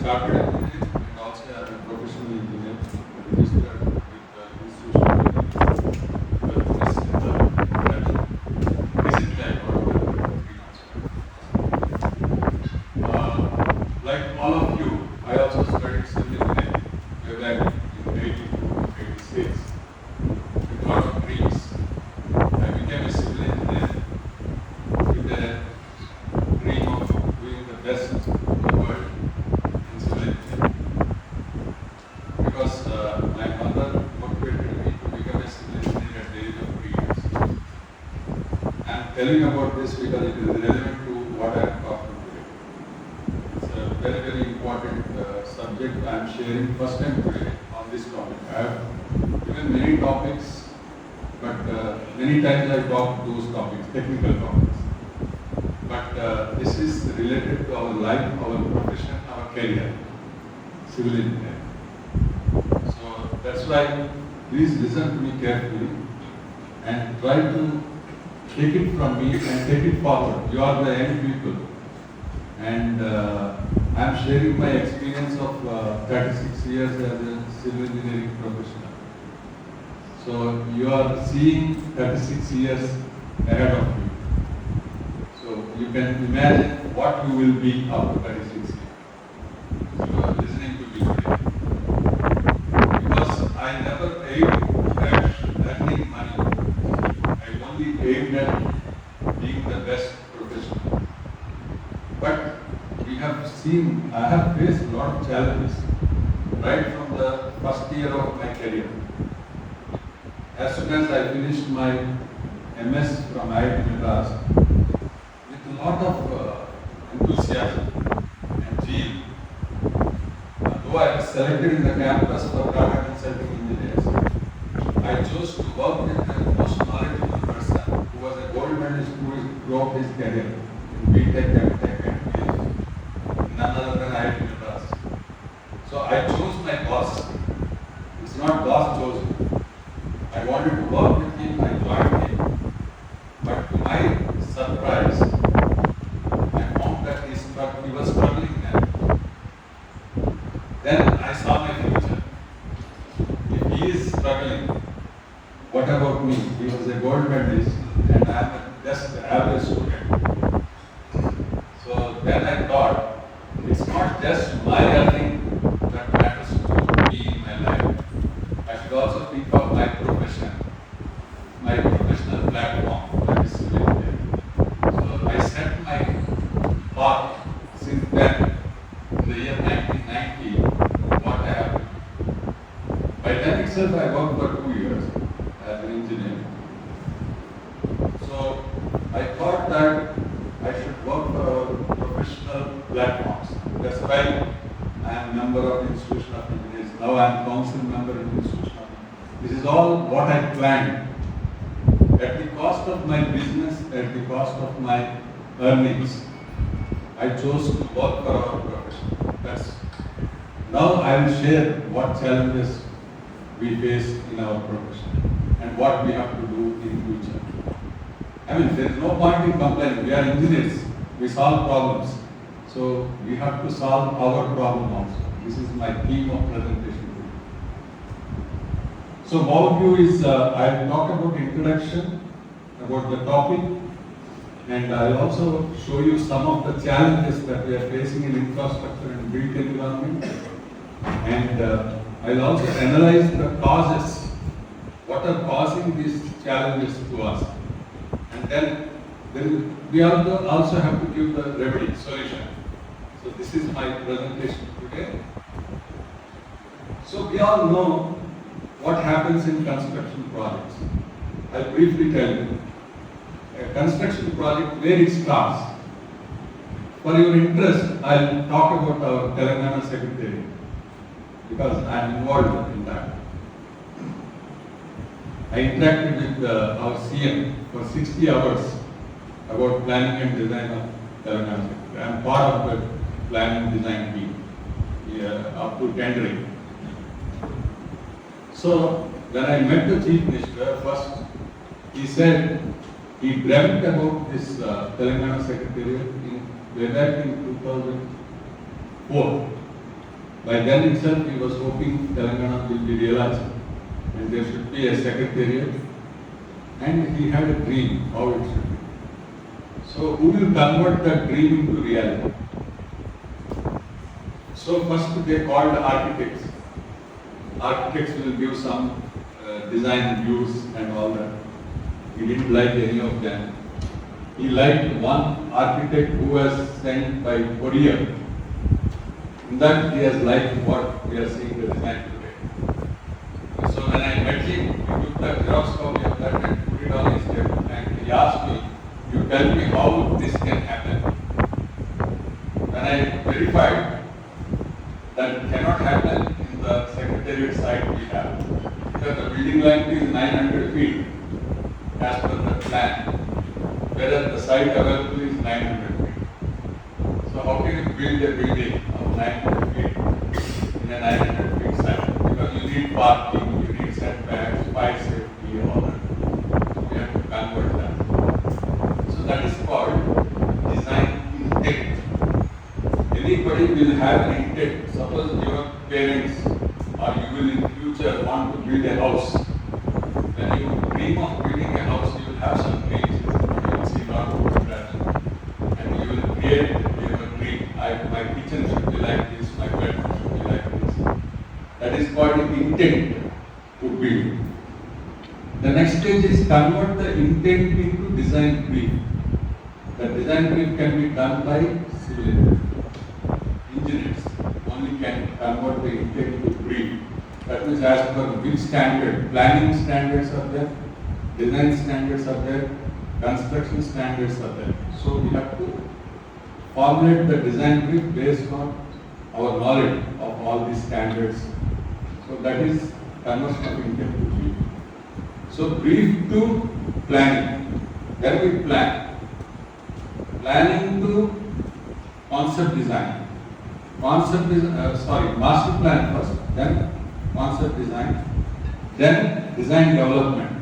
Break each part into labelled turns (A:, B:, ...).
A: started engineering and also as a professional engineer, registered with the institution. But this is the introduction. Basically, I got 3 months. Like all of you, I also studied civil engineering way back in 82, 86. With a lot of dreams. I became a civil engineer with a dream of doing the best in the world in civil engineering. Because my mother motivated me to become a civil engineer at the age of 3 years. I am telling about this because it is relevant to what I am talking today. It's a very, very important subject I am sharing first time today on this topic. I have given many topics, but many times I talk those topics, technical topics. But this is related to our life, our profession, our career, civil engineering. So that's why please listen to me carefully and try to take it from me and take it forward. You are the young people, and I am sharing my experience of 36 years as a civil engineering professional. So you are seeing 36 years ahead of you. So you can imagine what you will be after 36 years. So you are listening to me today. Because I never aimed at earning money. I only aimed at being the best professional. But we have seen, I have faced a lot of challenges right from the first year of my career. As soon as I finished my MS from IIT Madras, with a lot of enthusiasm and zeal, though I was selected in the campus for data consulting engineers, I chose to work with the most knowledgeable person who was a gold medalist throughout his career in BTech, MTech, and PhD, none other than IIT Madras. So I chose my boss. It's not boss chose me. I wanted to work with him, I joined him. But to my surprise, I found that he was struggling then. Then I saw my future. If he is struggling, what about me? He was a gold medalist and I am just the average student. So then I thought, it's not just my earning that matters to me in my life. I should also think of my profession, my professional platform, that is civil engineering. So I set my path since then, in the year 1990, what I have to do. By then itself, I worked for 2 years as an engineer. So I thought that I should work for professional platforms. That's why I am a member of the Institution of Engineers. Now I am council member in the Institution of Engineers. This is all what I planned. At the cost of my business, at the cost of my earnings, I chose to work for our profession. Now I will share what challenges we face in our profession and what we have to do in future. I mean, there is no point in complaining. We are engineers. We solve problems. So we have to solve our problem also. This is my theme of presentation. So overview is, I will talk about introduction, about the topic, and I will also show you some of the challenges that we are facing in infrastructure and built environment. And I will also analyze the causes, what are causing these challenges to us. And then we also have to give the remedy, solution. So this is my presentation today. So we all know what happens in construction projects. I'll briefly tell you. A construction project, where it starts. For your interest, I'll talk about our Telangana Secretary because I'm involved in that. I interacted with our CM for 60 hours about planning and design of Telangana Secretary. I'm part of the planning design team up to tendering. So when I met the Chief Minister, first he said he dreamt about this Telangana Secretariat way back in 2004. By then itself, he was hoping Telangana will be realized and there should be a secretariat, and he had a dream how it should be. So who will convert that dream into reality? So first they called architects. Architects will give some design views and all that. He didn't like any of them. He liked one architect who was sent by courier. In that he has liked what we are seeing the design today. So when I met him, he took the Xerox copy of that and put it on his table, and he asked me, "You tell me how this can happen." When I verified that cannot happen in the secretariat site we have, because the building length is 900 feet as per the plan, whereas the site available is 900 feet. So how can you build a building of 900 feet in a 900 feet site? Because you need parking, you need setbacks, fire safety, all that. So we have to convert that. So that is called design intent. Anybody will have an intent. Suppose your parents or you will in future want to build a house. When you dream of building a house, you will have some dreams. You will see lot of photographs, and you will create your dream. My kitchen should be like this, my bedroom should be like this. That is called intent to build. The next stage is convert the intent into design brief. The design brief can be done by civil engineers. Only can convert the intent to brief. That means as per which standard, planning standards are there, design standards are there, construction standards are there. So we have to formulate the design brief based on our knowledge of all these standards. So that is conversion of intent to brief. So brief to planning. Then we plan. Planning to concept design. Master plan first, then concept design, then design development.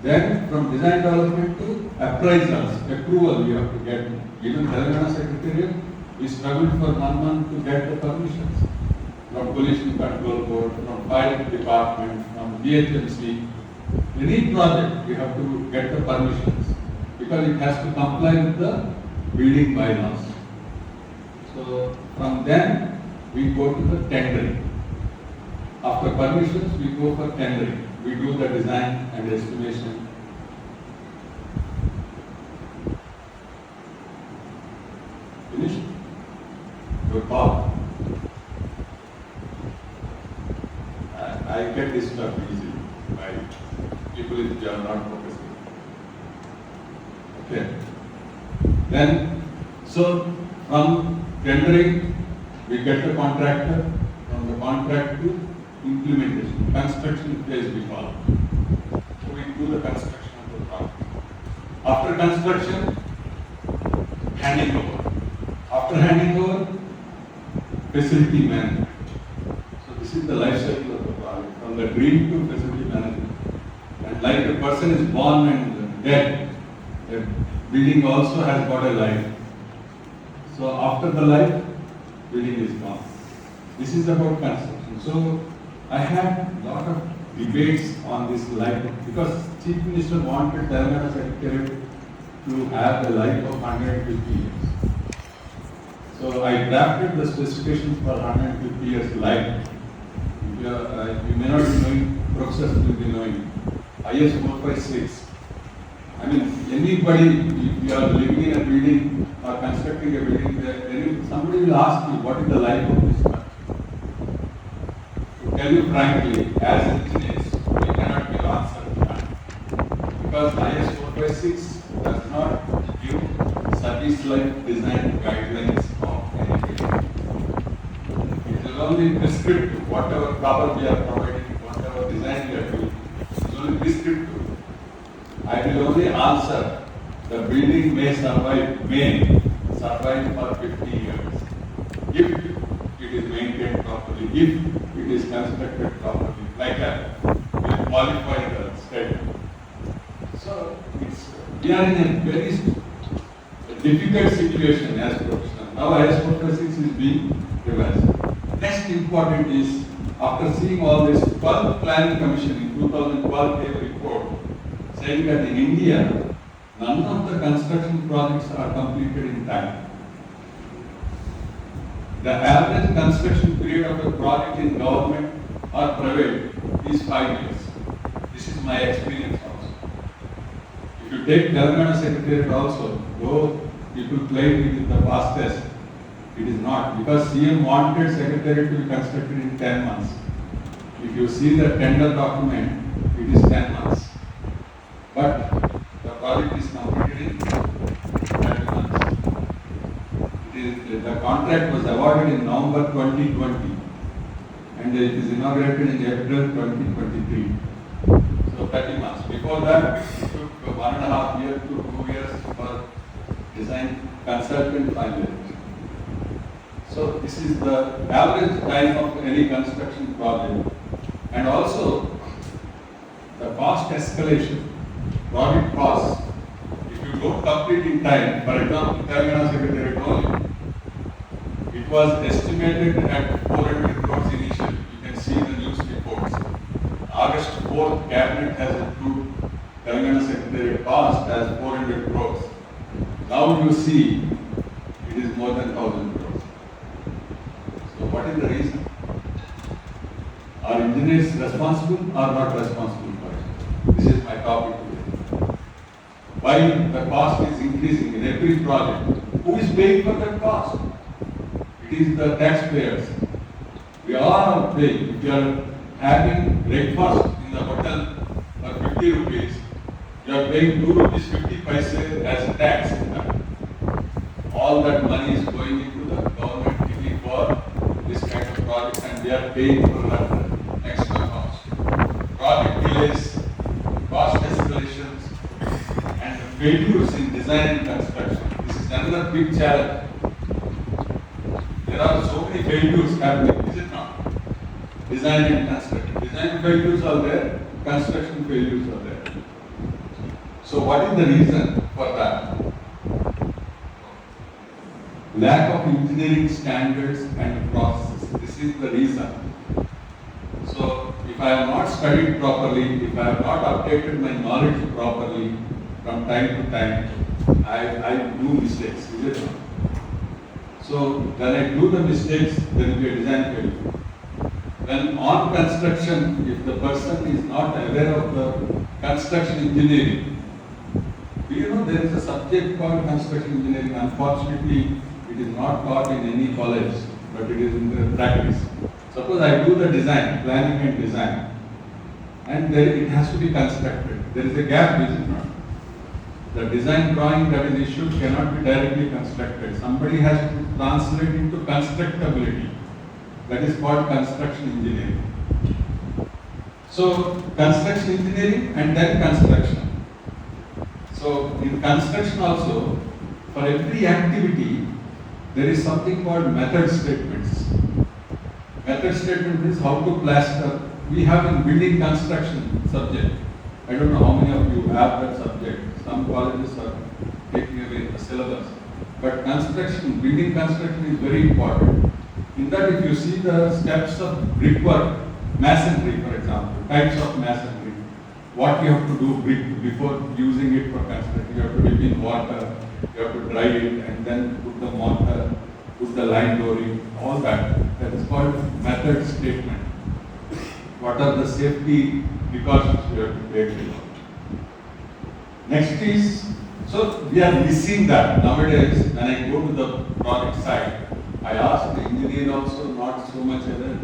A: Then from design development to appraisals, approval you have to get. Even Telangana Secretariat, we struggled for 1 month to get the permissions from Pollution Control Board, from Fire Department, from DHMC. Any project we have to get the permissions because it has to comply with the building bylaws. So from then we go to the tendering. After permissions we go for tendering. We do the design and estimation. Finished? Your call. I get this stuff easily by people in the are not focusing. Okay. Then, so from tendering, we get the contractor, from the contract to implementation, construction phase we call it. So we do the construction of the project. After construction, handing over. After handing over, facility management. So this is the life cycle of the project, from the dream to facility management. And like a person is born and dead, the building also has got a life. So after the life, building is gone. This is about construction. So I had a lot of debates on this life because Chief Minister wanted Telangana Secretariat to have a life of 150 years. So I drafted the specifications for 150 years life. You may not be knowing, professors will be knowing. IS 456. I mean, anybody, if you are living in a building or constructing a building, somebody will ask you, what is the life of this structure? To tell you frankly, as engineers, we cannot give answer to that. Because IS 456 does not give service life design guidelines of any building. It is only prescriptive, whatever cover we are providing, whatever design we are doing, it is only prescriptive. I will only answer the building may survive for 50 years if it is maintained properly, if it is constructed properly, like that. We qualify the statement. So we are in a very difficult situation as professionals. Now IS 456 is being revised. important is, after seeing all this, 12 Planning Commission in 2012 gave a report saying that in India, none of the construction projects are completed in time. The average construction period of a project in government or private is 5 years. This is my experience also. If you take Telangana Secretariat also, though people claim it is the fastest, it is not, because CM wanted Secretariat to be constructed in 10 months. If you see the tender document, it is 10 months. But the project is completed in 30 months. The contract was awarded in November 2020 and it is inaugurated in April 2023. So 30 months. Before that, it took 1.5 years to 2 years for design consultant finalization. So this is the average time of any construction project. And also the cost escalation, project costs. If you don't complete in time, for example, Telangana Secretariat only, it was estimated at 400 crores initially. You can see the news reports. August 4th, Cabinet has approved Telangana Secretariat cost as 400 crores. Now you see it is more than 1,000 crores. So what is the reason? Are engineers responsible or not responsible for it? This is my topic today. Why the cost is increasing in every project? Who is paying for that cost? It is the taxpayers. We all are paying. If you are having breakfast in the hotel for 50 rupees, you are paying 2 rupees 50 paise as a tax. All that money is going into the government kitty for this kind of projects and they are paying for that extra cost. Project delays, cost escalations, and failures in design and construction. This is another big challenge. There are so many failures happening, is it not? Design and construction. Design failures are there, construction failures are there. So what is the reason for that? Lack of engineering standards and processes. This is the reason. So if I have not studied properly, if I have not updated my knowledge properly from time to time, I do mistakes, is it not? So when I do the mistakes, there will be a design failure. When on construction, if the person is not aware of the construction engineering, do you know there is a subject called construction engineering? Unfortunately, it is not taught in any college, but it is in the practice. Suppose I do the design, planning and design, and there it has to be constructed. There is a gap, is it not? The design drawing that is issued cannot be directly constructed. Somebody has to translate into constructability. That is called construction engineering. So construction engineering and then construction. So in construction also, for every activity, there is something called method statements. Method statement means how to plaster. We have in building construction subject. I don't know how many of you have that subject. Some colleges are taking away the syllabus. But construction, building construction is very important. In that, if you see the steps of brickwork, masonry for example, types of masonry, what you have to do brick before using it for construction, you have to dip in water, you have to dry it and then put the mortar, put the line dooring, all that. That is called method statement. What are the safety precautions you have to take? Next is, so we are missing that. Nowadays, when I go to the project site, I ask the engineer also not so much aware.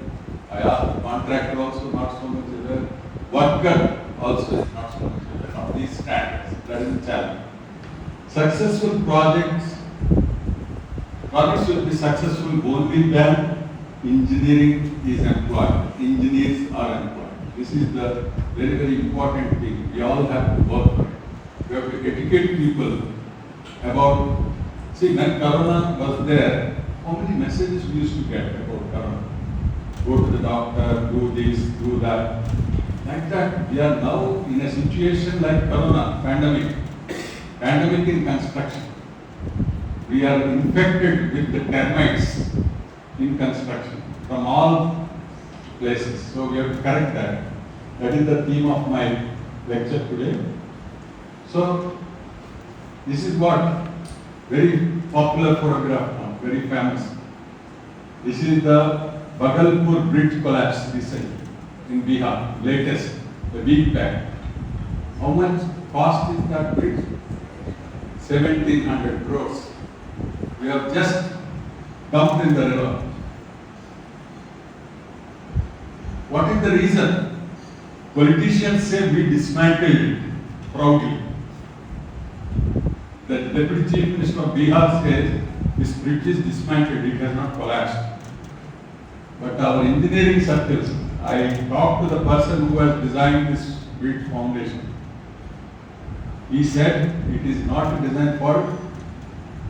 A: I ask the contractor also not so much aware. Worker also is not so much aware of these standards. That is a challenge. Successful projects will be successful only when engineering is employed. Engineers are employed. This is the very, very important thing. We all have to work for it. We have to educate people about, see, when Corona was there, how many messages we used to get about Corona? Go to the doctor, do this, do that. Like that, we are now in a situation like Corona, pandemic in construction. We are infected with the termites in construction. from all places. So we have to correct that. That is the theme of my lecture today. So this is what very popular photograph now, very famous. This is the Bhagalpur bridge collapse recent in Bihar, latest, a week back. How much cost is that bridge? 1700 crores. We have just dumped in the river. What is the reason? Politicians say we dismantled it proudly. The Deputy Chief Minister of Bihar says this bridge is dismantled, it has not collapsed. But our engineering circles, I talked to the person who has designed this bridge foundation. He said it is not a design fault,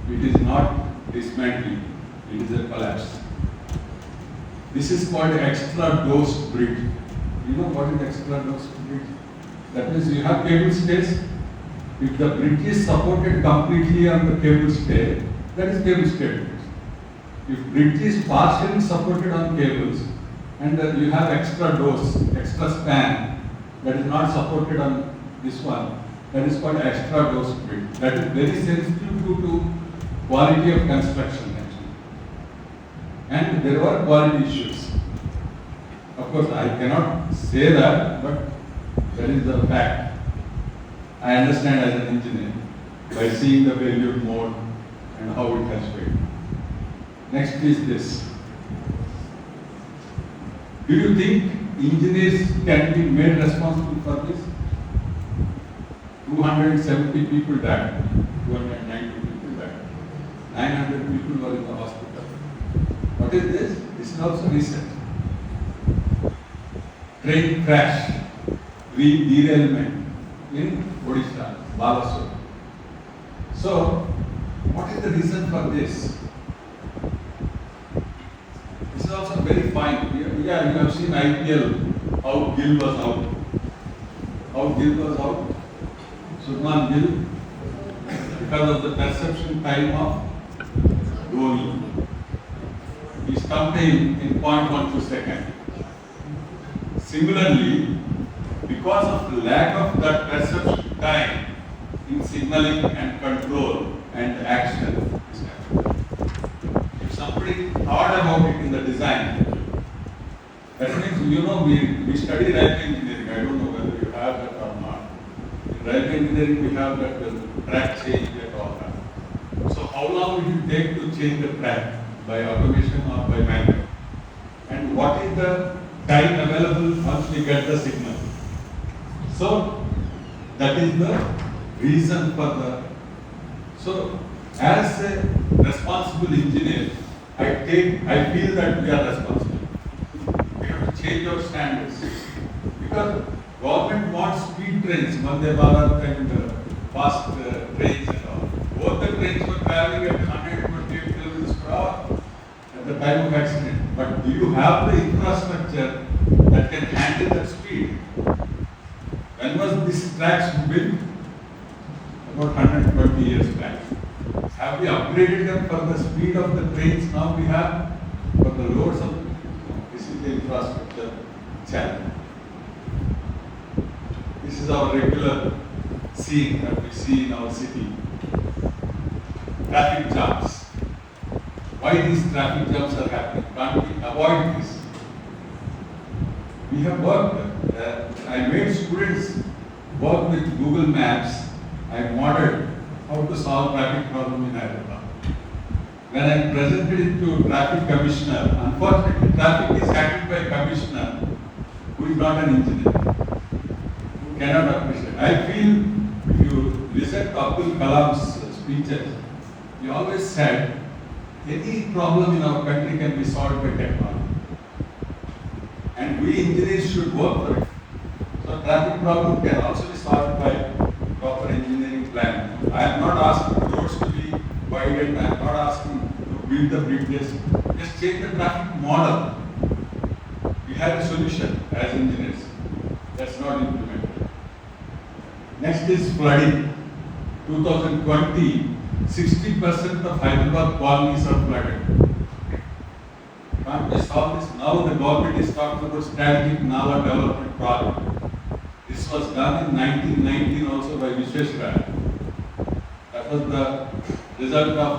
A: it is not dismantling, it is a collapse. This is called extra dose bridge. You know what is extra dose bridge? That means you have cable stays. If the bridge is supported completely on the cable stay, that is cable stay bridge. If bridge is partially supported on cables and you have extra dose, extra span that is not supported on this one, that is called extra dose bridge. That is very sensitive to quality of construction actually. And there were quality issues. Of course, I cannot say that, but that is the fact. I understand as an engineer by seeing the failure mode and how it has failed. Next is this. Do you think engineers can be made responsible for this? 270 people died, 290 people died, 900 people were in the hospital. What is this? This is also recent. Train crash, derailment in Odisha, Balasore. So, what is the reason for this? This is also very fine. Yeah, you have seen IPL, how Gill was out. How Gill was out? Shubman Gill, because of the perception time of Dhoni. He stumped him in 0.12 seconds. Similarly, because of the lack of that perception time in signaling and control and action, if somebody thought about it in the design, that means, you know, we study railway engineering. I don't know whether you have that or not. In railway engineering, we have that track change and all that. So how long will it take to change the track? By automation or by manual? And what is the time available once we get the signal? So that is the reason for the. So as a responsible engineer, I feel that we are responsible. We have to change our standards because government wants speed trains, Vande Bharat and fast trains and all. Both the trains were traveling at 128 kilometers per hour at the time of accident. But do you have the infrastructure that can handle that speed? When was these tracks built? About 120 years back. Have we upgraded them for the speed of the trains now we have? For the loads of this is the infrastructure challenge. This is our regular scene that we see in our city. Traffic jams. Why these traffic jams are happening? Can't we avoid this? We have worked. I made students work with Google Maps. I modeled how to solve traffic problem in Hyderabad. When I presented it to traffic commissioner, unfortunately traffic is handled by a commissioner who is not an engineer, who cannot appreciate. I feel if you listen to Abdul Kalam's speeches, he always said any problem in our country can be solved by technology. And we engineers should work for it. So traffic problem can also be solved by proper engineering plan. I am not asking roads to be widened, I am not asking to build the bridges. Just change the traffic model. We have a solution as engineers. That's not implemented. Next is flooding. 2020, 60% of Hyderabad colonies are flooded. Can't we solve solve this. Now the government is talking about strategic Nala development project. This was done in 1919 also by Vishweshwaraya. That was the result of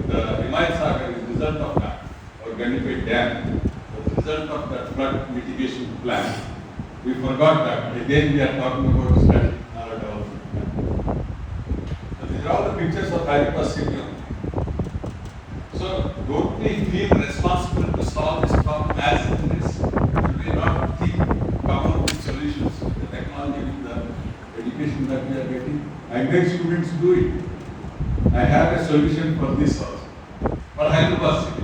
A: the Himayat Sagar is the result of that, or Gandipet Dam was the result of that flood mitigation plan. We forgot that. Again, we are talking about strategic Nala development plan. So these are all the pictures of Hyderabad city. So don't we feel responsible to solve this problem as it is? Should we not think, come up with solutions with the technology, with the education that we are getting? I make students do it. I have a solution for this also. For Hyderabad city.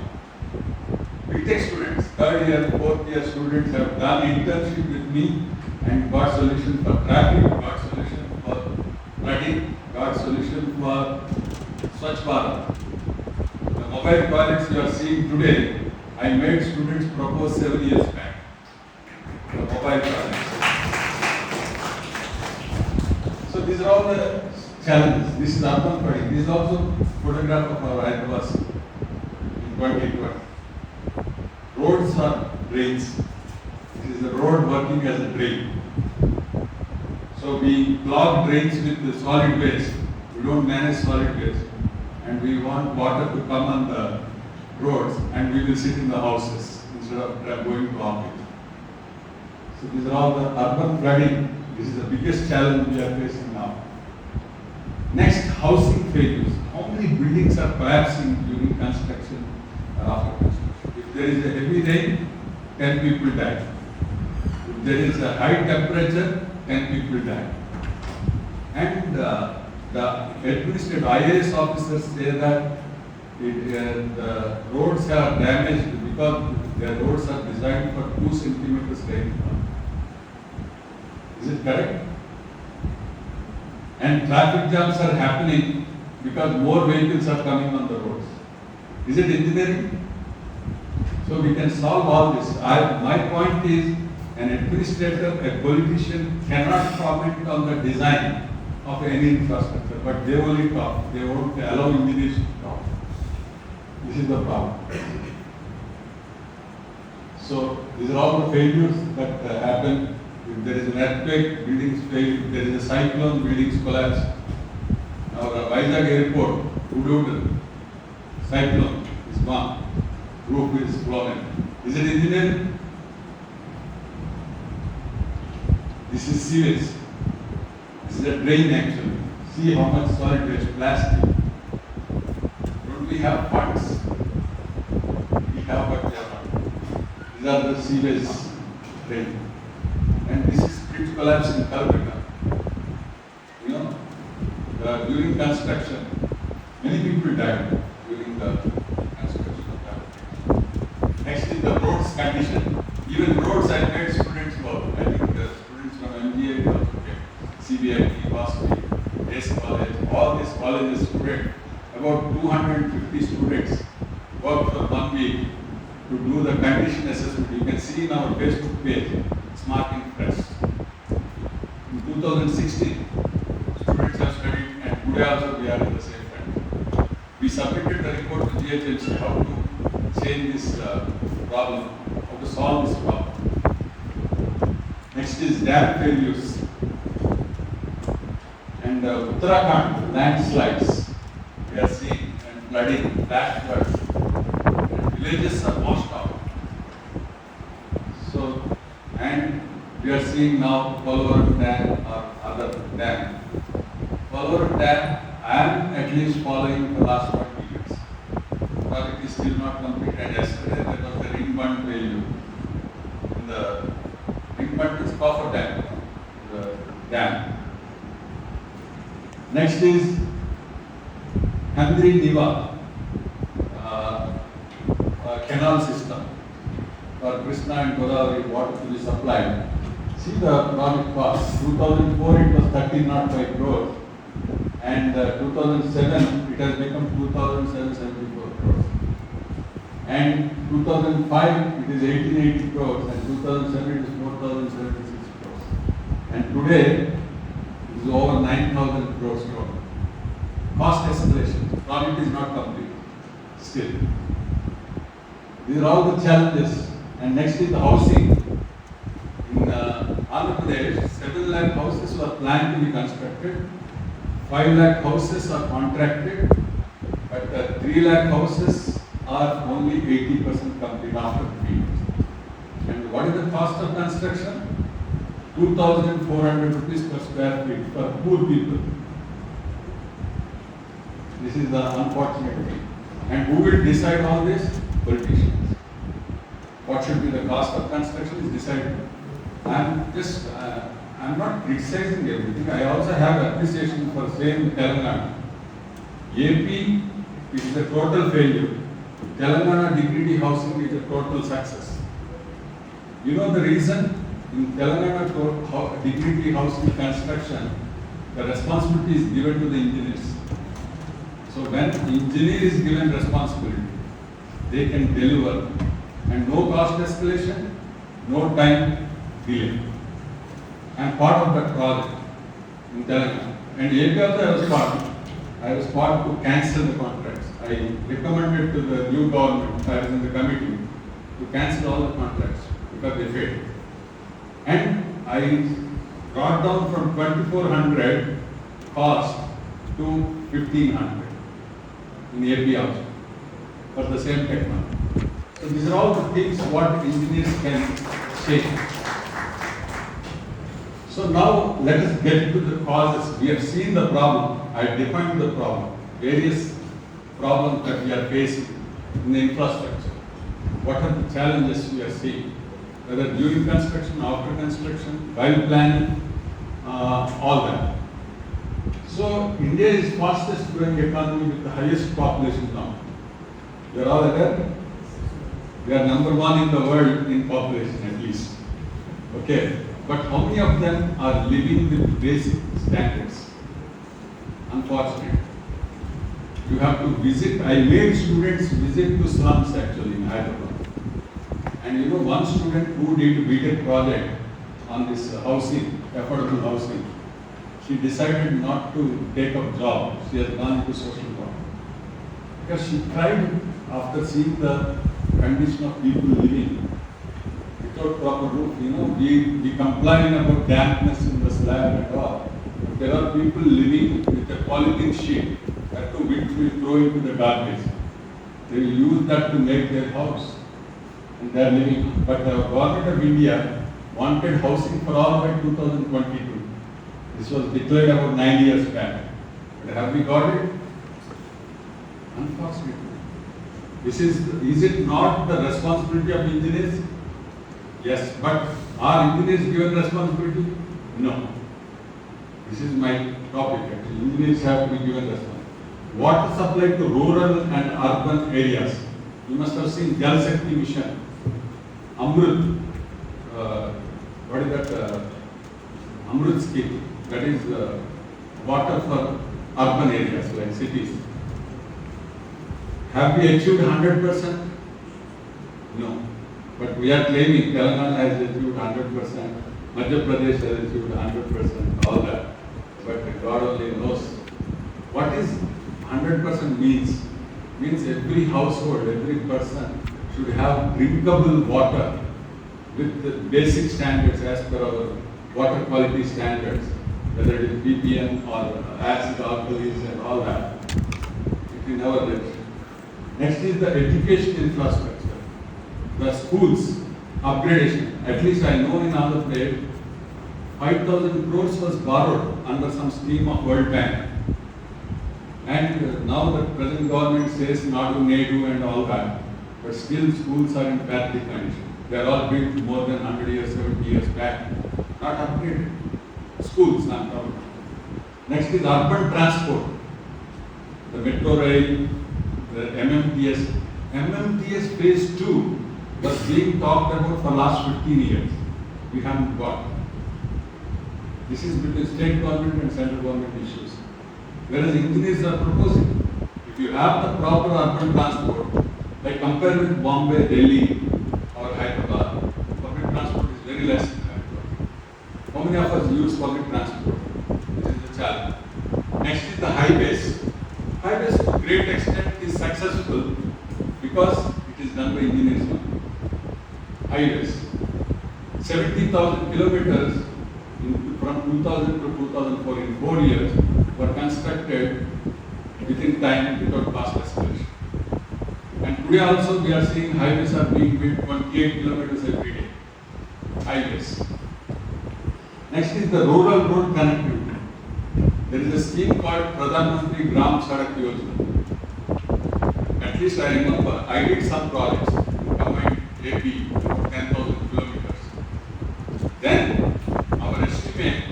A: BTech students, third year, fourth year students have done internship with me and got solution for traffic, got solution for flooding, got solution for Swachh Bharat. The mobile toilets you are seeing today, I made students propose 7 years back. The mobile toilets. So these are all the challenges. This is urban flooding. This is also photograph of our Hyderabad city in 2020. Roads are drains. It is a road working as a drain. So we clog drains with the solid waste. We don't manage solid waste. And we want water to come on the roads and we will sit in the houses instead of going to office. So these are all the urban flooding. This is the biggest challenge we are facing now. Next, housing failures. How many buildings are collapsing during construction or after construction? If there is a heavy rain, 10 people die. If there is a high temperature, 10 people die. And the administrative IAS officers say that the roads are damaged because their roads are designed for 2 centimeters rainfall. Is it correct? And traffic jams are happening because more vehicles are coming on the roads. Is it engineering? So we can solve all this. My point is, an administrator, a politician cannot comment on the design of any infrastructure, but they only talk. They won't allow engineers to talk. This is the problem. So these are all the failures that happen. If there is an earthquake, buildings fail. If there is a cyclone, buildings collapse. Now the Vizag airport, Hudud, cyclone is gone. Roof is blown. Is it engineering? This is sewage. This is a drain actually. See how much solid waste, plastic. Don't we have funds? We have, but we are not. These are the sewage drain. And this is bridge collapse in Calcutta. You know, during construction, many people died during the construction of Calcutta. Next is the roads condition. Even roads I made students work. I think the students from MGIT also came. CBIT, WASP, ACE College, all these colleges students, about 250 students worked for 1 week to do the condition assessment. You can see in our Facebook page, it's marking fresh. In 2016, students have studied and today also we are in the same country. We submitted the report to GHMC how to change this problem, how to solve this problem. Next is dam failures. And Uttarakhand landslides, we are seeing, and flooding, flash floods, and villages are washed out. So, and we are seeing now Polvaram Dam or other dam. Polvaram Dam, I am at least following the last 40 years. The project is still not completed. Yesterday there was the Ringbund failure. The Ringbund is coffer dam, the dam. Next is Handri Niva canal system for Krishna and Godavari water to be supplied. See the project cost. 2004 it was 1305 crores and 2007 it has become 2774 crores. And 2005 it is 1880 crores and 2007 it is 4076 crores. And today it is over 9,000 crores. Cost escalation. Project is not complete still. These are all the challenges. And next is the housing. In Andhra Pradesh, 7 lakh houses were planned to be constructed, 5 lakh houses are contracted, but 3 lakh houses are only 80% complete after 3 years. And what is the cost of construction? 2,400 rupees per square feet for poor people. This is the unfortunate thing. And who will decide all this? Politicians. What should be the cost of construction is decided. I'm not criticizing everything. I also have appreciation for saying Telangana. AP is a total failure. Telangana dignity housing is a total success. You know the reason? In Telangana dignity housing construction, the responsibility is given to the engineers. So when the engineer is given responsibility, they can deliver, and no cost escalation, no time delay. I am part of that project in Telangana. And AP also I was part to cancel the contracts. I recommended to the new government, I was in the committee, to cancel all the contracts because they failed. And I brought down from 2,400 cost to 1,500 in AP also for the same technology. So these are all the things what engineers can say. So now let us get to the causes. We have seen the problem. I defined the problem. Various problems that we are facing in the infrastructure. What are the challenges we are seeing? Whether during construction, after construction, while planning, all that. So India is fastest growing economy with the highest population now. You are all aware? We are number 1 in the world in population at least. Okay. But how many of them are living with basic standards? Unfortunately. You have to visit. I made students visit to slums actually in Hyderabad. And you know, one student who did a BTech project on this housing, affordable housing, she decided not to take up job. She has gone into social work. Because she tried, after seeing the condition of people living without proper roof, you know, we complain about dampness in the slab and all. But there are people living with a polythene sheet that to which we throw into the garbage. They will use that to make their house. And they are living. But the government of India wanted housing for all by 2022. This was declared about 9 years back. But have we got it? Unfortunately. Is it not the responsibility of engineers? Yes, but are engineers given responsibility? No. This is my topic actually. Engineers have to be given responsibility. Water supply to rural and urban areas. You must have seen Jal Shakti Mission. Amrut. What is that? Amrut scheme. That is water for urban areas like cities. Have we achieved 100%? No. But we are claiming Telangana has achieved 100%, Madhya Pradesh has achieved 100%, all that. But God only knows. What is 100% means? Means every household, every person should have drinkable water with the basic standards as per our water quality standards, whether it is ppm or acid alkalis and all that. It will never reach. Next is the education infrastructure. The schools upgradation. At least I know in Andhra Pradesh, 5,000 crores was borrowed under some scheme of World Bank. And now the present government says Nadu, Nedu and all that. But still schools are in bad condition. They are all built more than 100 years, 70 years back. Not upgraded. Schools, not problem. Next is urban transport. The metro rail, the MMTS. MMTS phase 2 was being talked about for last 15 years. We haven't got. This is between state government and central government issues. Whereas engineers are proposing, if you have the proper urban transport, like compare with Bombay, Delhi or Hyderabad, public transport is very less in Hyderabad. How many of us use public transport? This is the challenge. Next is the highways. Highways to a great extent is successful because it It is done by engineers only. Highways. 70,000 kilometers from 2000 to 2004 in 4 years were constructed within time without cost escalation. And today also we are seeing highways are being built 28 kilometers every day. Highways. Next is the rural road connectivity. There is a scheme called Pradhan Mantri Gram Sadak Yojana. At least I remember, I did some projects in combined AP, 10,000 kilometers. Then our estimate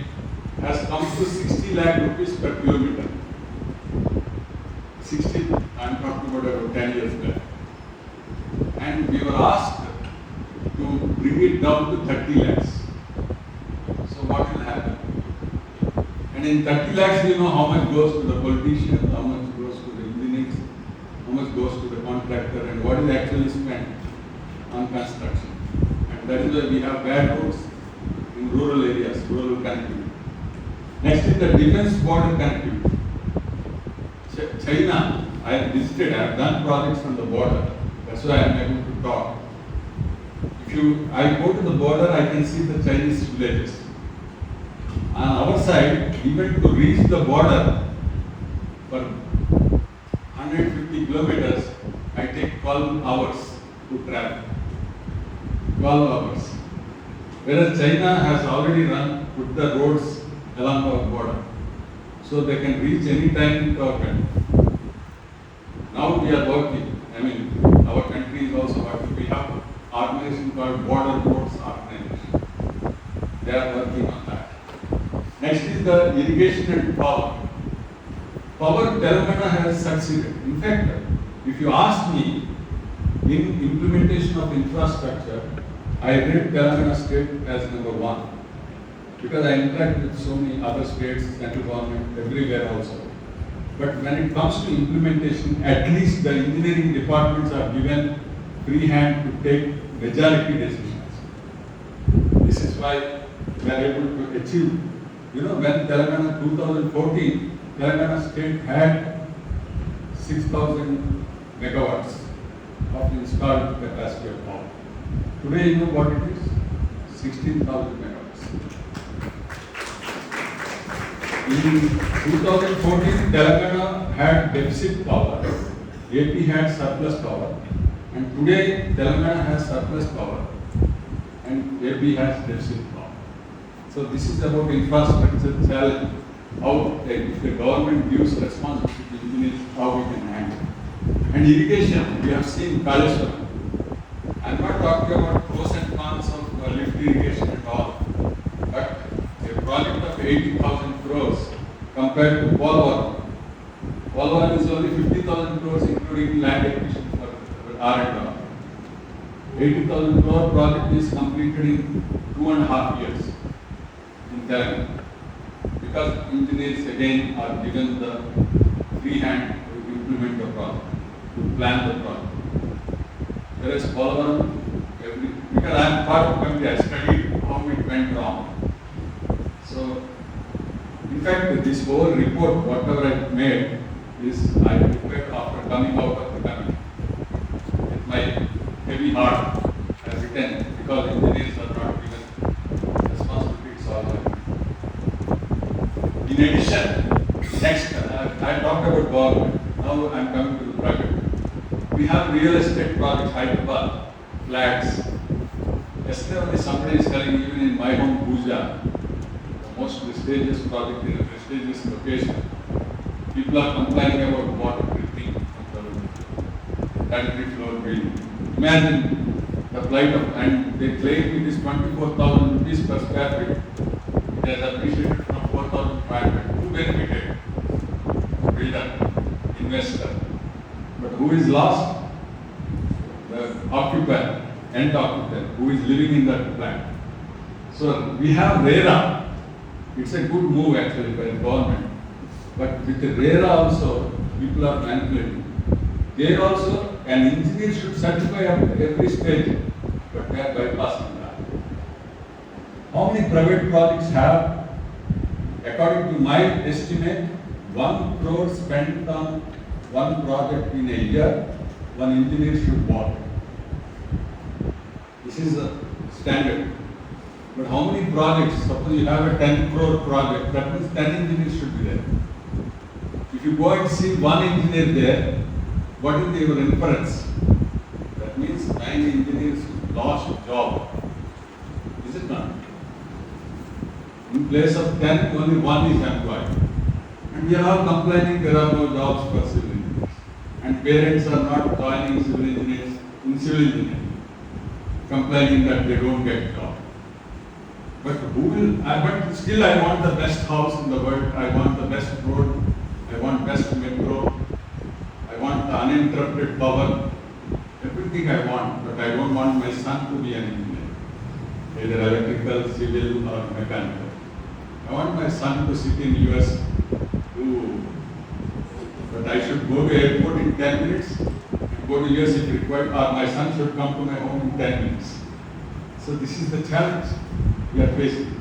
A: has come to 60 lakh rupees per kilometer. 60, I am talking about 10 years back. And we were asked to bring it down to 30 lakhs. So what will happen? And in 30 lakhs, you know how much goes to the politicians, how much goes to the engineers, how much goes to the contractor, and what is actually spent on construction. And that is why we have bad roads in rural areas, rural connectivity. Next is the defense border connectivity. China, I have visited, I have done projects on the border. That's why I am able to talk. I go to the border, I can see the Chinese villages. On our side, even to reach the border for 150 kilometers, I take 12 hours to travel. 12 hours. Whereas China has already put the roads along our border. So they can reach any time with our country. Now we are working. I mean, our country is also working. We have an organization called Border Roads Organization. They are working on that. Next is the irrigation and power. Power, Telangana has succeeded. In fact, if you ask me, in implementation of infrastructure, I rate Telangana state as number 1. Because I interact with so many other states, central government, everywhere also. But when it comes to implementation, at least the engineering departments are given free hand to take majority decisions. This is why we are able to achieve. You know, when Telangana 2014, Telangana state had 6,000 megawatts of installed capacity of power. Today, you know what it is? 16,000 megawatts. In 2014, Telangana had deficit power, AP had surplus power, and today Telangana has surplus power and AP has deficit power. So this is about infrastructure challenge, how if the government gives responsibility to engineers, how we can handle. And irrigation, we have seen Kaleshwaram. I am not talking about pros and cons of lift irrigation at all, but a project of 80,000 crores compared to Polvaram. Polvaram is only 50,000 crores including land acquisition for R&R. 80,000 crore project is completed in 2.5 years in Telangana. Because engineers again are given the free hand to implement the project, to plan the project. Whereas Polvaram, because I am part of country, I studied how it went wrong. So, in fact, this whole report, whatever I made, is I prepared after coming out of the country. With my heavy heart, I have written because engineers are not given responsibilities all. In addition, next, I talked about government. Now I am coming to the private. We have real estate projects, Hyderabad, flats. Yesterday only somebody is telling, even in my home, Bhuja, the most prestigious project in a prestigious location, people are complaining about water dripping from the 33 floor building. Imagine the flight of, and they claim it is 24,000 rupees per square feet. It has appreciated from 4,500. Who benefited? Builder, investor. But who is lost? The occupant, end occupant, who is living in that flat. So we have RERA. It's a good move actually by the government. But with the RERA also, people are manipulating. There also, an engineer should certify at every stage, but they are bypassing that. How many private projects have? According to my estimate, 1 crore spent on one project in a year, one engineer should walk. This is a standard. But how many projects? Suppose you have a 10 crore project, that means 10 engineers should be there. If you go and see one engineer there, what is your inference? That means 9 engineers lost job. Is it not? In place of 10, only 1 is employed. And we are all complaining there are no jobs for civil engineers. And parents are not joining civil engineers in civil engineering, complaining that they don't get job. But who will, but still I want the best house in the world, I want the best road, I want best metro, I want the uninterrupted power, everything I want, but I don't want my son to be an engineer, either electrical, civil or mechanical. I want my son to sit in US, but I should go to airport in 10 minutes, and go to US if required, or my son should come to my home in 10 minutes. So this is the challenge we are facing.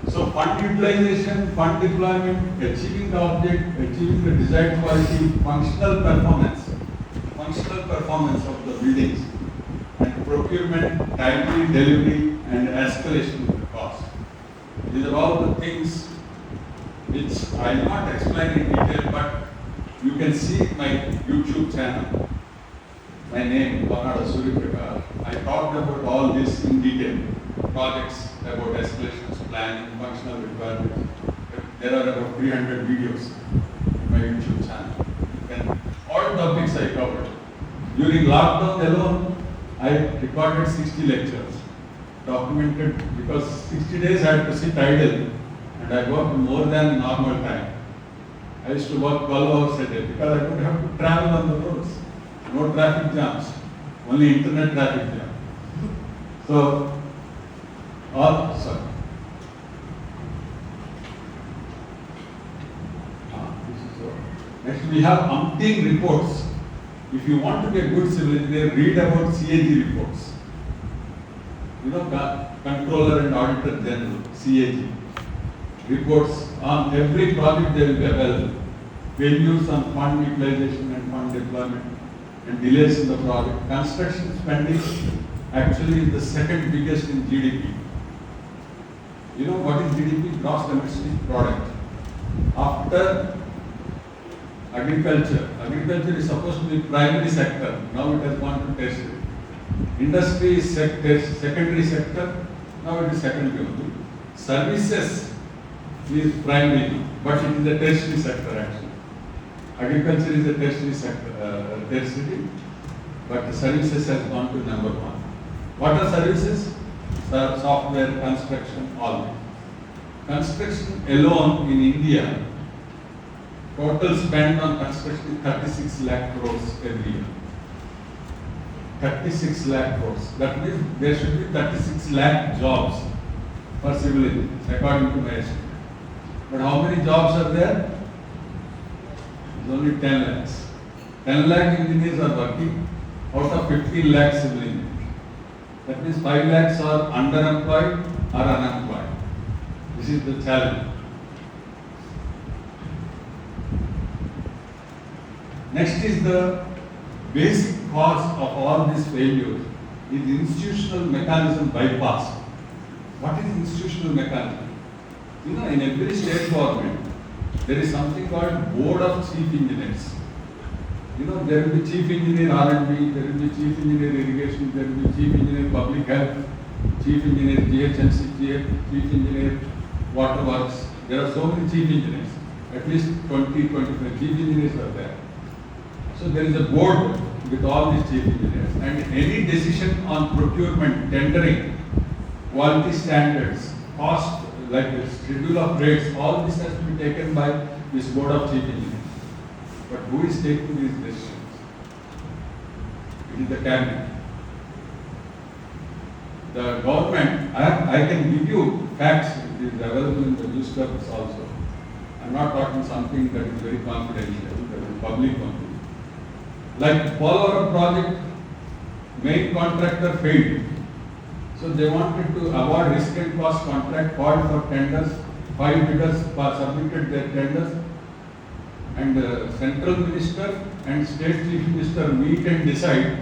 A: So fund utilization, fund deployment, achieving the object, achieving the desired quality, functional performance of the buildings, and procurement, timely delivery, and escalation of the cost. These are all the things which I will not explain in detail, but you can see my YouTube channel. My name, Banada Suryaprakash. I talked about all this in detail. Projects about escalations, planning, functional requirements. There are about 300 videos in my YouTube channel. And all topics I covered. During lockdown alone, I recorded 60 lectures, documented, because 60 days I had to sit idle, and I worked more than normal time. I used to work 12 hours a day because I don't have to travel on the roads. No traffic jams, only internet traffic jam. So, sorry. Next, we have umpteen reports. If you want to be a good civil engineer, read about CAG reports. You know, Controller and Auditor General, CAG. Reports on every project they will be available. Failures on fund utilization and fund deployment, and delays in the project. Construction spending actually is the second biggest in GDP. You know what is GDP? Gross domestic product. After agriculture. Agriculture is supposed to be primary sector. Now it has gone to tertiary. Industry is secondary sector. Now it is secondary only. Services is primary, but it is a tertiary sector actually. Agriculture is a tertiary sector, tertiary, but the services has gone to number 1. What are services? Software, construction, all. Construction alone in India, total spend on construction is 36 lakh crores every year. 36 lakh crores. That means there should be 36 lakh jobs for civil engineers, according to my estimate. But how many jobs are there? It's only 10 lakhs. 10 lakh engineers are working out of 15 lakh civil engineers. That means 5 lakhs are underemployed or unemployed. This is the challenge. Next is the basic cause of all these failures is institutional mechanism bypass. What is institutional mechanism? You know, in every state government, there is something called Board of Chief Engineers. You know, there will be Chief Engineer R&D, there will be Chief Engineer Irrigation, there will be Chief Engineer Public Health, Chief Engineer GHMC, Chief Engineer Waterworks. There are so many Chief Engineers. At least 20, 25 Chief Engineers are there. So there is a board with all these Chief Engineers, and any decision on procurement, tendering, quality standards, cost, like the schedule of rates, all this has to be taken by this Board of Chief Engineers. But who is taking these decisions? It is the cabinet. The government, I can give you facts, it is available in the newspapers also. I am not talking something that is very confidential, that is public only. Like Polavaram project, main contractor failed. So they wanted to award risk and cost contract, called for tenders, 5 bidders submitted their tenders, and the central minister and state chief minister meet and decide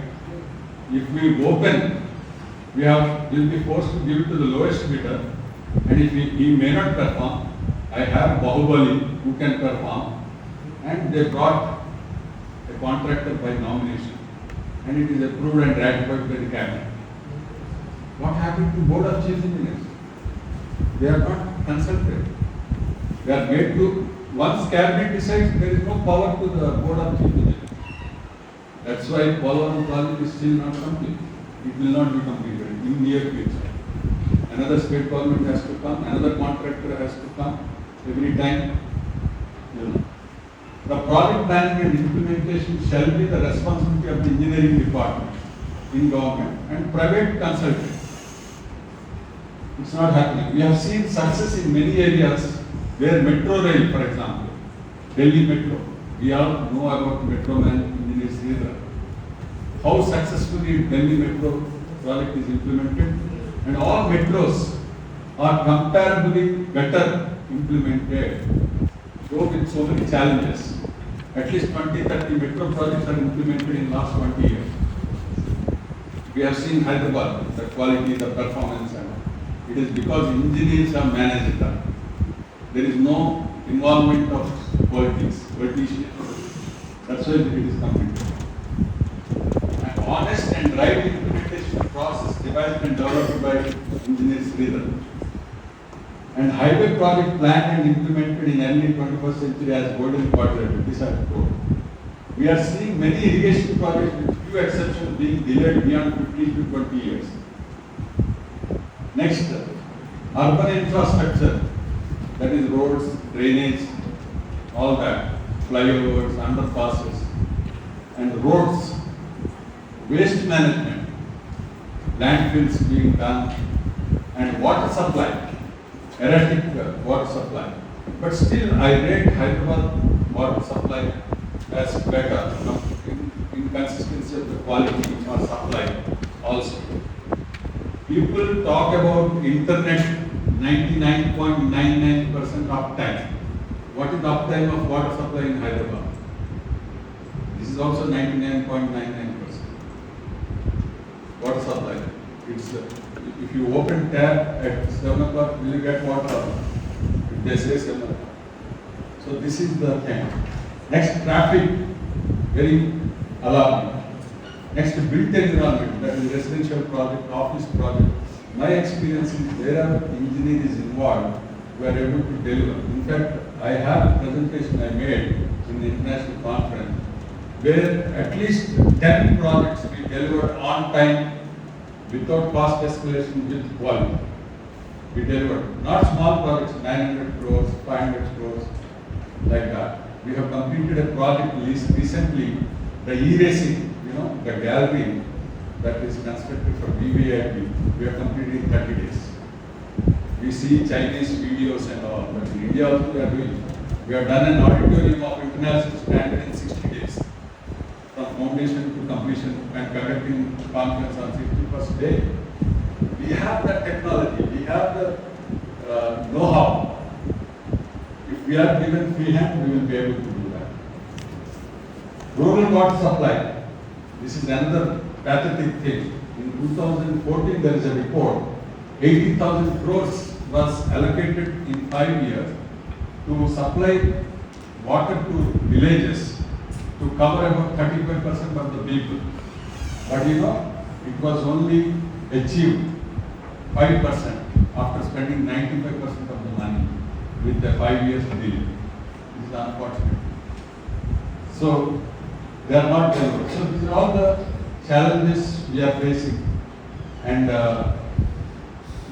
A: if we open We'll be forced to give it to the lowest bidder, and if he may not perform, I have Bahubali who can perform, and they brought a contractor by nomination, and it is approved and ratified by the cabinet. What happened to Board of Chief Engineers? They are not consulted. They are made to, once cabinet decides, there is no power to the Board of Chief Engineers. That's why Polavaram project is still not complete. It will not be completed in near future. Another state government has to come, another contractor has to come every time. The project planning and implementation shall be the responsibility of the engineering department in government and private consultants. It's not happening. We have seen success in many areas where metro rail, for example, Delhi Metro. We all know about Metro Man engineers here. How successfully Delhi Metro project is implemented, and all metros are comparably better implemented, though with so many challenges. At least 20-30 metro projects are implemented in last 20 years. We have seen Hyderabad, the quality, the performance, and it is because engineers have managed that. There is no involvement of politicians. That's why it is completed. An honest and right implementation process devised and developed by engineers leader. And highway project planned and implemented in early 21st century as golden quadrant. These are told. We are seeing many irrigation projects with few exceptions being delayed beyond 15 to 20 years. Next, urban infrastructure, that is roads, drainage, all that, flyovers, underpasses, and roads, waste management, landfills being done, and water supply, erratic water supply. But still, I rate Hyderabad water supply as better in consistency of the quality or supply also. People talk about internet 99.99% uptime. What is the uptime of water supply in Hyderabad? This is also 99.99%. Water supply. It's if you open tap at 7 o'clock, will you get water? If they say 7 o'clock. So this is the thing. Next, traffic, very alarming. Next, built environment, that is residential project, office project. My experience is there are engineers involved who are able to deliver. In fact, I have a presentation I made in the international conference where at least 10 projects we delivered on time without cost escalation with quality. We delivered not small projects, 900 crores, 500 crores, like that. We have completed a project recently, the e-racing, the gallery that is constructed for BVIP. We have completed in 30 days. We see Chinese videos and all, but in India also we are doing. We have done an auditorium of international standard in 60 days, from foundation to completion, and conducting conference on 61st day. We have the technology, we have the know-how. If we are given free hand, we will be able to do that. Rural water supply. This is another pathetic thing. In 2014, there is a report. 80,000 crores was allocated in 5 years to supply water to villages to cover about 35% of the people. But it was only achieved 5% after spending 95% of the money with the 5 years deal. This is unfortunate. So they are not delivered. So these are all the challenges we are facing. And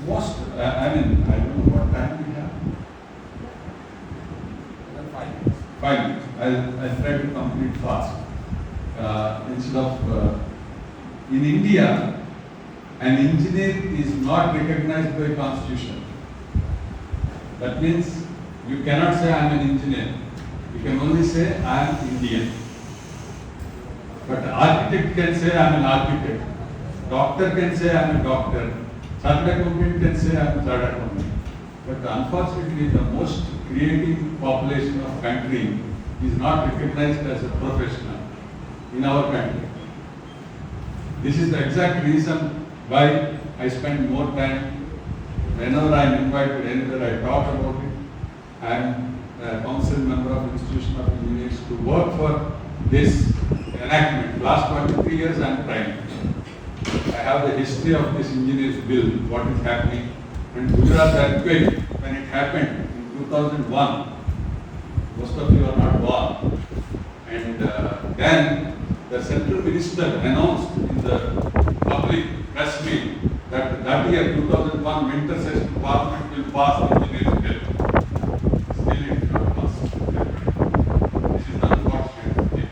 A: most, I don't know what time we have. 5 minutes. I'll try to complete fast. Instead of, in India, an engineer is not recognized by constitution. That means you cannot say I am an engineer. You can only say I am Indian. But architect can say I am an architect. Doctor can say I am a doctor. Chartered accountant can say I am a chartered accountant. But unfortunately, the most creative population of country is not recognized as a professional in our country. This is the exact reason Why I spend more time whenever I am invited anywhere, I talk about it. I am a council member of Institution of Engineers to work for this enactment. Last 23 years I am trying. I have the history of this engineers bill, what is happening. And Gujarat earthquake, when it happened in 2001, most of you are not born. And then the central minister announced in the public press meet that year, 2001 winter session, Parliament will pass the engineers bill. Still it did not pass. This is the unfortunate thing.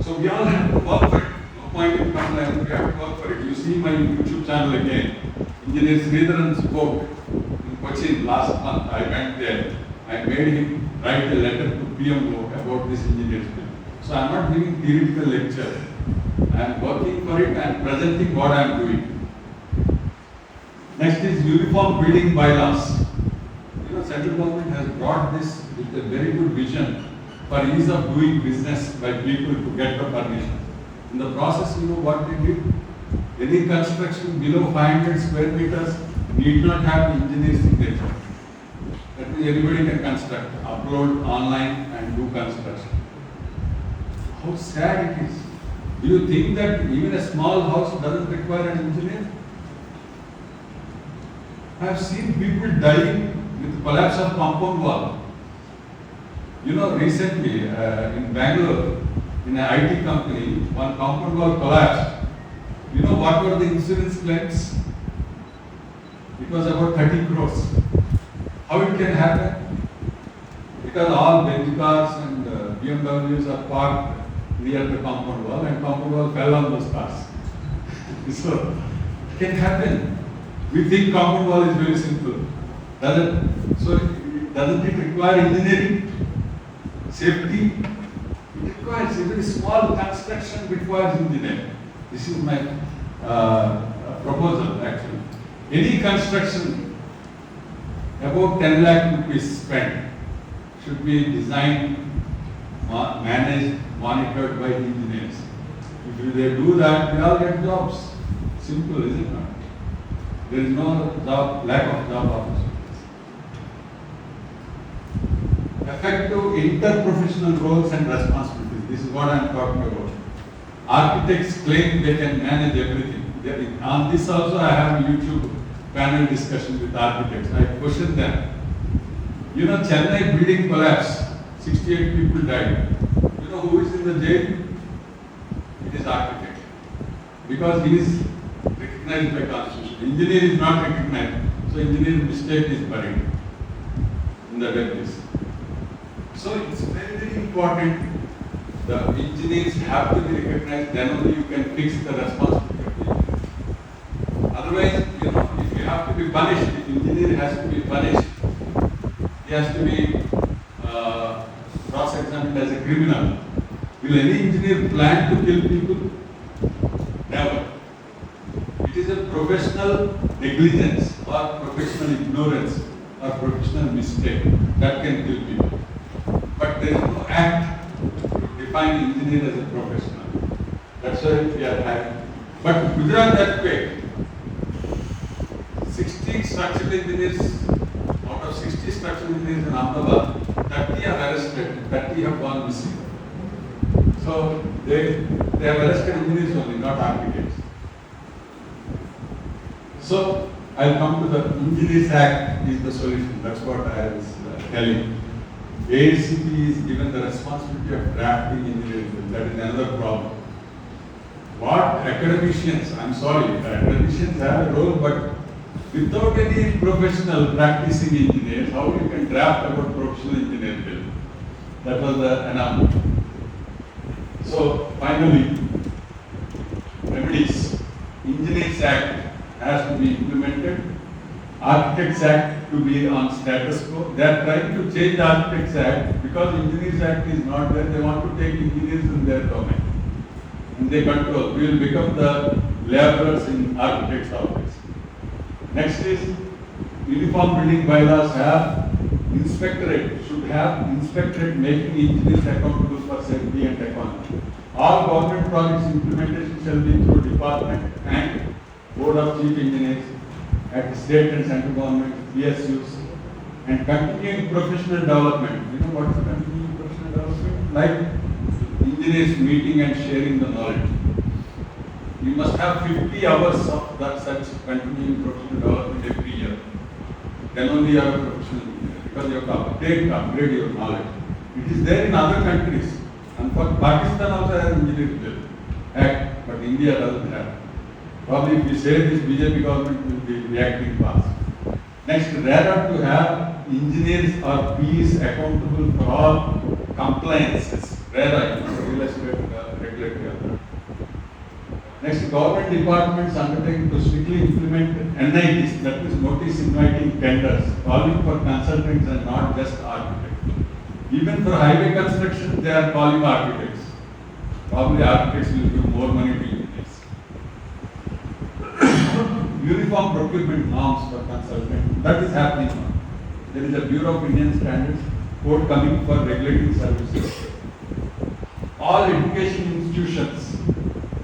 A: So we all have to work for it. No point in complaining, we have to work for it. You see my YouTube channel again. Engineer Sridharan spoke in Cochin last month. I went there. I made him write a letter to PMO about this engineers bill. So I am not giving theoretical lecture. I am working for it and presenting what I am doing. Next is uniform building bylaws. You know, central government has brought this with a very good vision for ease of doing business by people to get the permission. In the process, you know what they did? Any construction below 500 square meters need not have the engineer's signature. That means anybody can construct, upload online and do construction. How sad it is. Do you think that even a small house doesn't require an engineer? I have seen people dying with collapse of compound wall. You know, recently in Bangalore, in an IT company, one compound wall collapsed. You know what were the insurance claims? It was about 30 crores. How it can happen? Because all Benz cars and BMWs are parked near the compound wall and compound wall fell on those cars. So, it can happen. We think compound wall is very simple. Doesn't it require engineering? Safety? It requires, every small construction requires engineering. This is my proposal actually. Any construction about 10 lakh rupees spent should be designed, managed, monitored by the engineers. If they do that, we all get jobs. Simple, is it not? There is no job, lack of job opportunities. Effective interprofessional roles and responsibilities. This is what I am talking about. Architects claim they can manage everything. On this also I have a YouTube panel discussion with architects. I question them. You know, Chennai building collapse, 68 people died. You know who is in the jail? It is architect. Because he is recognized by constitution. Engineer is not recognized. So engineering mistake is buried in the debris. So it's very, very important. The engineers have to be recognized, then only you can fix the responsibility of the engineer. Otherwise, you know, if you have to be punished, if engineer has to be punished, he has to be cross-examined as a criminal. Will any engineer plan to kill people? Never. It is a professional negligence or professional ignorance or professional mistake that can kill people. But there is no act define engineer as a professional. That's why we are having. But Gujarat earthquake, 60 structural engineers, out of 60 structural engineers in Ahmedabad, 30 are arrested, 30 have gone missing. So they have arrested engineers only, not architects. So I'll come to the Engineers Act is the solution. That's what I was telling. AICP is given the responsibility of drafting engineering bill. That is another problem. What academicians, I'm sorry, academicians have a role, but without any professional practicing engineers, how you can draft about professional engineering bill? That was the announcement. So finally, remedies. Engineers Act has to be implemented. Architects Act to be on status quo. They are trying to change the Architects Act because Engineers Act is not there. They want to take engineers in their domain. And they control. We will become the laborers in architect's office. Next is uniform building bylaws have inspectorate, should have inspectorate making engineers accountable for safety and economy. All government projects implementation shall be through department and
B: Board of Chief Engineers at state and central government, PSUs, and continuing professional development. You know what is continuing professional development? Like engineers meeting and sharing the knowledge. You must have 50 hours of that such continuing professional development every year. Then only you are a professional engineer, because you have to upgrade your knowledge. It is there in other countries. And for Pakistan also has engineering act, but India doesn't have. Probably if you say this, BJP government will be reacting fast. Next, rather to have engineers or PEs accountable for all compliances, rather, real estate regulatory authority. Next, government departments undertaking to strictly implement NITs, that is notice inviting tenders, calling for consultants and not just architects. Even for highway construction, they are calling architects. Probably architects will give more money to engineers. Uniform procurement norms for consultants, that is happening now. There is a Bureau of Indian Standards code coming for regulating services. All education institutions,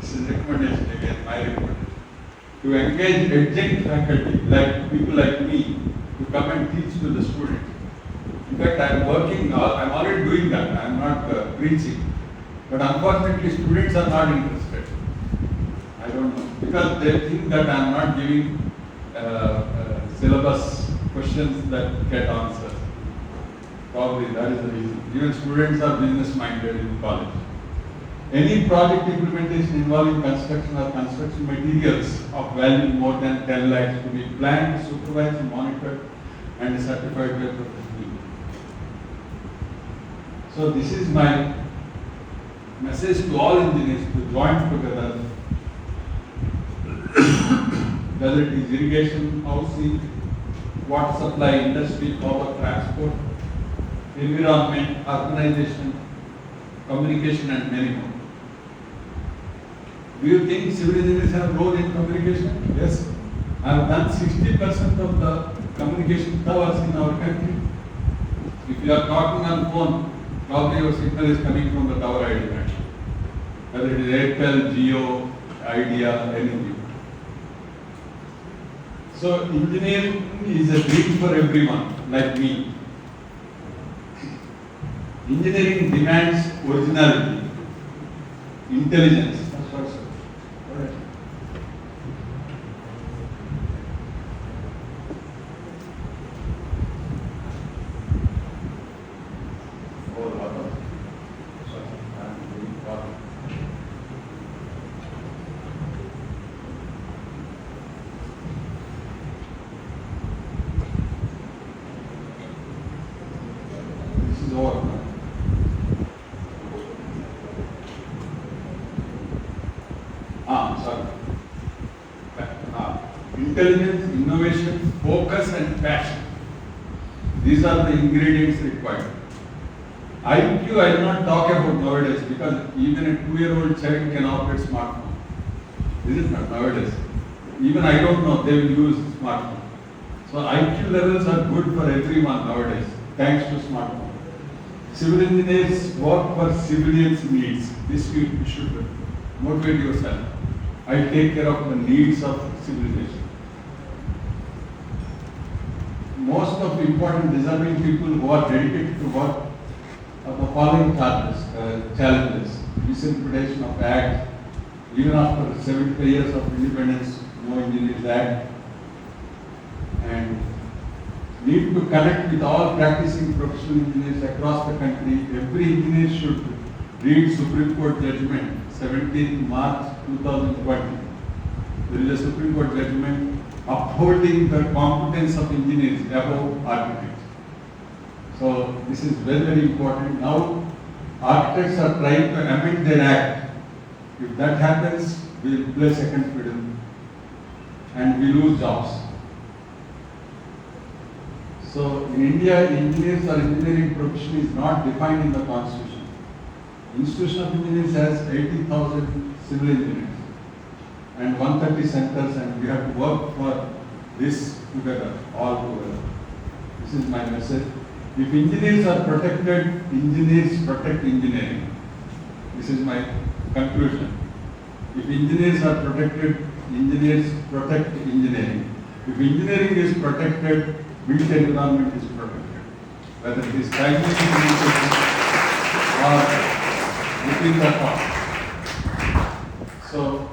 B: this is recommendation again, my recommendation, to engage adjunct faculty, like people like me, to come and teach to the students. In fact, I am working, I am already doing that, I am not preaching. But unfortunately, students are not interested. I don't know, because they think that I am not giving syllabus questions that get answers. Probably that is the reason. Even students are business minded in college. Any project implementation involving construction or construction materials of value more than 10 lakhs to be planned, supervised, monitored, and certified by professional. So this is my message to all engineers to join together, whether it is irrigation, housing, water supply, industry, power, transport, environment, urbanization, communication, and many more. Do you think civil engineers have a role in communication? Yes. I have done 60% of the communication towers in our country. If you are talking on phone, probably your signal is coming from the tower ID network. Whether it is Airtel, Jio, Idea, anything. So engineering is a dream for everyone, like me. Engineering demands originality, intelligence. That's what I said. All right. This is all. Intelligence, innovation, focus, and passion. These are the ingredients required. IQ I will not talk about nowadays, because even a 2-year-old child can operate smartphone. Isn't it nowadays? Even I don't know, they will use smartphone. So IQ levels are good for everyone nowadays, thanks to smartphone. Civil engineers work for civilians' needs. This you should motivate yourself. I take care of the needs of civilization. Most of the important deserving people who are dedicated to work are the following challenges. Misinterpretation of Act. Even after 75 years of independence, no Engineers Act. And need to connect with all practicing professional engineers across the country. Every engineer should read Supreme Court judgment, 17 March 2020. There is a Supreme Court judgment upholding the competence of engineers above architects. So this is very, very important. Now architects are trying to amend their act. If that happens, we will play second fiddle and we lose jobs. So in India, engineers or engineering profession is not defined in the constitution. Institution of Engineers has 80,000 civil engineers and 130 centers, and we have to work for this together, all together. This is my message. If engineers are protected, engineers protect engineering. This is my conclusion. If engineers are protected, engineers protect engineering. If engineering is protected, built environment is protected. Whether it is primary initiative or within the top. So,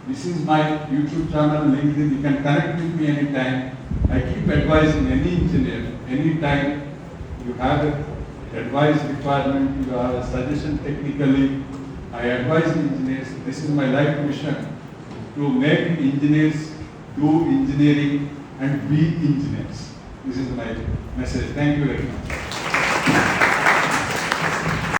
B: this is my YouTube channel, LinkedIn. You can connect with me anytime. I keep advising any engineer, anytime you have an advice requirement, you have a suggestion technically, I advise engineers. This is my life mission, to make engineers do engineering and be engineers. This is my message. Thank you very much.